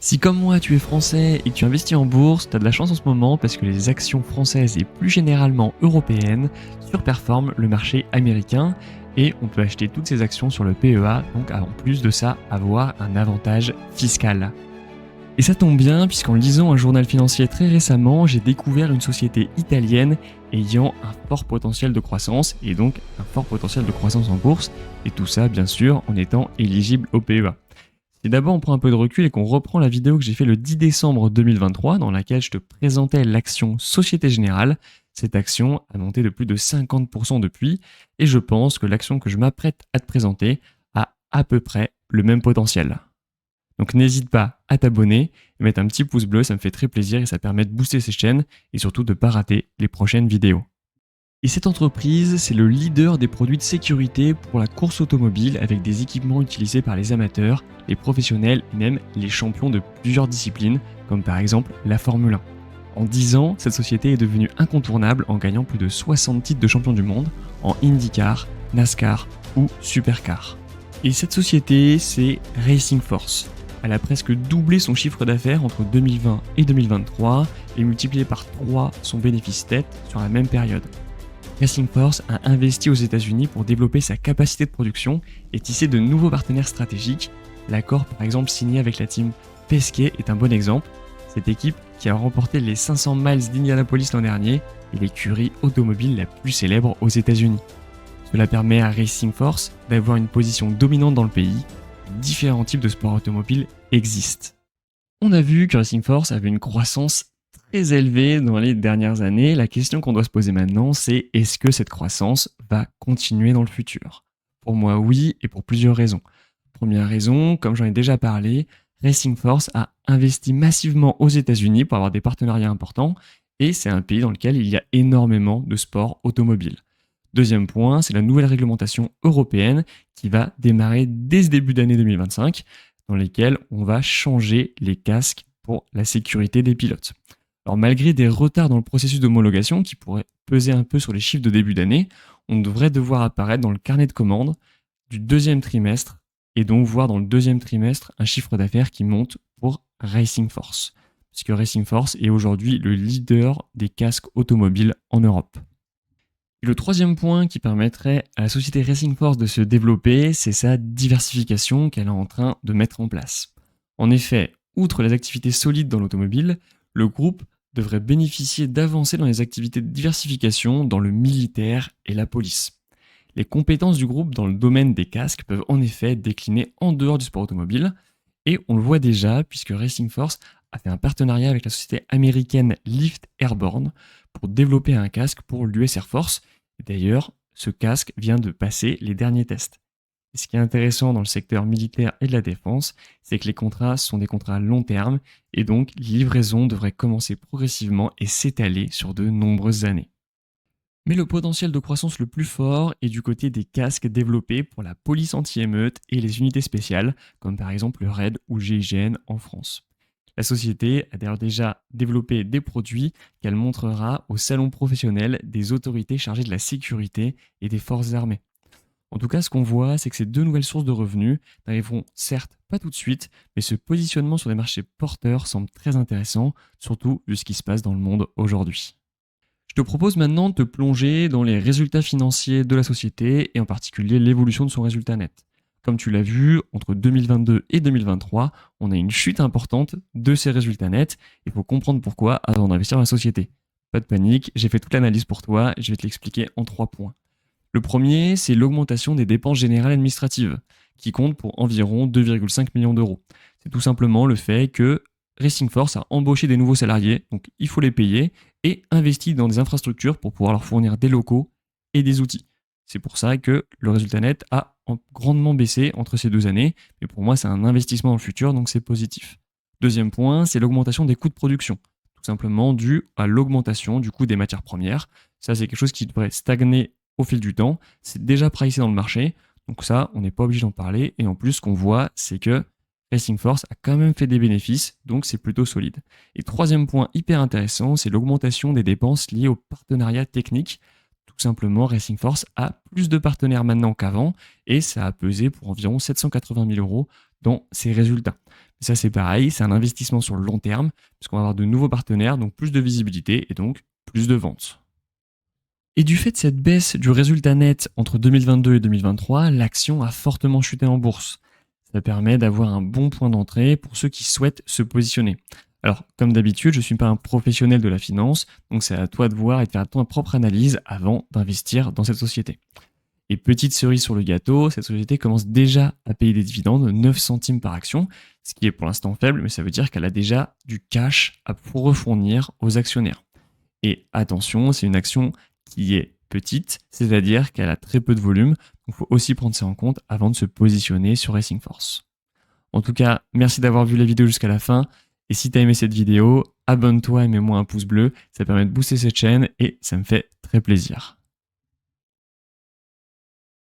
Si comme moi tu es français et que tu investis en bourse, tu as de la chance en ce moment parce que les actions françaises et plus généralement européennes surperforment le marché américain et on peut acheter toutes ces actions sur le PEA, donc en plus de ça avoir un avantage fiscal. Et ça tombe bien puisqu'en lisant un journal financier très récemment, j'ai découvert une société italienne ayant un fort potentiel de croissance et donc un fort potentiel de croissance en bourse et tout ça bien sûr en étant éligible au PEA. Si d'abord on prend un peu de recul et qu'on reprend la vidéo que j'ai fait le 10 décembre 2023 dans laquelle je te présentais l'action Société Générale, cette action a monté de plus de 50% depuis et je pense que l'action que je m'apprête à te présenter a à peu près le même potentiel. Donc n'hésite pas à t'abonner et mettre un petit pouce bleu, ça me fait très plaisir et ça permet de booster ces chaînes et surtout de ne pas rater les prochaines vidéos. Et cette entreprise, c'est le leader des produits de sécurité pour la course automobile avec des équipements utilisés par les amateurs, les professionnels et même les champions de plusieurs disciplines, comme par exemple la Formule 1. En 10 ans, cette société est devenue incontournable en gagnant plus de 60 titres de champion du monde en IndyCar, NASCAR ou Supercar. Et cette société, c'est Racing Force. Elle a presque doublé son chiffre d'affaires entre 2020 et 2023 et multiplié par 3 son bénéfice net sur la même période. Racing Force a investi aux États-Unis pour développer sa capacité de production et tisser de nouveaux partenaires stratégiques. L'accord par exemple signé avec la team Penske est un bon exemple. Cette équipe qui a remporté les 500 miles d'Indianapolis l'an dernier est l'écurie automobile la plus célèbre aux États-Unis. Cela permet à Racing Force d'avoir une position dominante dans le pays. Différents types de sports automobiles existent. On a vu que Racing Force avait une croissance très élevée dans les dernières années. La question qu'on doit se poser maintenant, c'est est-ce que cette croissance va continuer dans le futur? Pour moi, oui, et pour plusieurs raisons. Première raison, comme j'en ai déjà parlé, Racing Force a investi massivement aux États-Unis pour avoir des partenariats importants, et c'est un pays dans lequel il y a énormément de sports automobiles. Deuxième point, c'est la nouvelle réglementation européenne qui va démarrer dès ce début d'année 2025, dans lesquelles on va changer les casques pour la sécurité des pilotes. Alors malgré des retards dans le processus d'homologation qui pourraient peser un peu sur les chiffres de début d'année, on devrait devoir apparaître dans le carnet de commandes du deuxième trimestre et donc voir dans le deuxième trimestre un chiffre d'affaires qui monte pour Racing Force, puisque Racing Force est aujourd'hui le leader des casques automobiles en Europe. Et le troisième point qui permettrait à la société Racing Force de se développer, c'est sa diversification qu'elle est en train de mettre en place. En effet, outre les activités solides dans l'automobile, le groupe devrait bénéficier d'avancées dans les activités de diversification dans le militaire et la police. Les compétences du groupe dans le domaine des casques peuvent en effet être déclinées en dehors du sport automobile, et on le voit déjà puisque Racing Force a fait un partenariat avec la société américaine Lift Airborne pour développer un casque pour l'US Air Force. Et d'ailleurs, ce casque vient de passer les derniers tests. Et ce qui est intéressant dans le secteur militaire et de la défense, c'est que les contrats sont des contrats à long terme et donc les livraisons devraient commencer progressivement et s'étaler sur de nombreuses années. Mais le potentiel de croissance le plus fort est du côté des casques développés pour la police anti-émeute et les unités spéciales, comme par exemple le RAID ou le GIGN en France. La société a d'ailleurs déjà développé des produits qu'elle montrera au salon professionnel des autorités chargées de la sécurité et des forces armées. En tout cas, ce qu'on voit, c'est que ces deux nouvelles sources de revenus n'arriveront certes pas tout de suite, mais ce positionnement sur des marchés porteurs semble très intéressant, surtout vu ce qui se passe dans le monde aujourd'hui. Je te propose maintenant de te plonger dans les résultats financiers de la société et en particulier l'évolution de son résultat net. Comme tu l'as vu, entre 2022 et 2023, on a une chute importante de ces résultats nets. Il faut comprendre pourquoi avant d'investir dans la société. Pas de panique, j'ai fait toute l'analyse pour toi et je vais te l'expliquer en 3 points. Le premier, c'est l'augmentation des dépenses générales administratives, qui compte pour environ 2,5 millions d'euros. C'est tout simplement le fait que Racing Force a embauché des nouveaux salariés, donc il faut les payer, et investi dans des infrastructures pour pouvoir leur fournir des locaux et des outils. C'est pour ça que le résultat net a grandement baissé entre ces 2 années, mais pour moi c'est un investissement dans le futur, donc c'est positif. Deuxième point, c'est l'augmentation des coûts de production, tout simplement dû à l'augmentation du coût des matières premières. Ça c'est quelque chose qui devrait stagner au fil du temps, c'est déjà pricé dans le marché, donc ça on n'est pas obligé d'en parler, et en plus ce qu'on voit c'est que Racing Force a quand même fait des bénéfices, donc c'est plutôt solide. Et troisième point hyper intéressant, c'est l'augmentation des dépenses liées aux partenariats techniques. Tout simplement, Racing Force a plus de partenaires maintenant qu'avant, et ça a pesé pour environ 780 000 euros dans ses résultats. Ça, c'est pareil, c'est un investissement sur le long terme, puisqu'on va avoir de nouveaux partenaires, donc plus de visibilité et donc plus de ventes. Et du fait de cette baisse du résultat net entre 2022 et 2023, l'action a fortement chuté en bourse. Ça permet d'avoir un bon point d'entrée pour ceux qui souhaitent se positionner. Alors, comme d'habitude, je ne suis pas un professionnel de la finance, donc c'est à toi de voir et de faire ton propre analyse avant d'investir dans cette société. Et petite cerise sur le gâteau, cette société commence déjà à payer des dividendes, 9 centimes par action, ce qui est pour l'instant faible, mais ça veut dire qu'elle a déjà du cash à refournir aux actionnaires. Et attention, c'est une action qui est petite, c'est-à-dire qu'elle a très peu de volume, donc il faut aussi prendre ça en compte avant de se positionner sur Racing Force. En tout cas, merci d'avoir vu la vidéo jusqu'à la fin, et si tu as aimé cette vidéo, abonne-toi et mets-moi un pouce bleu, ça permet de booster cette chaîne et ça me fait très plaisir.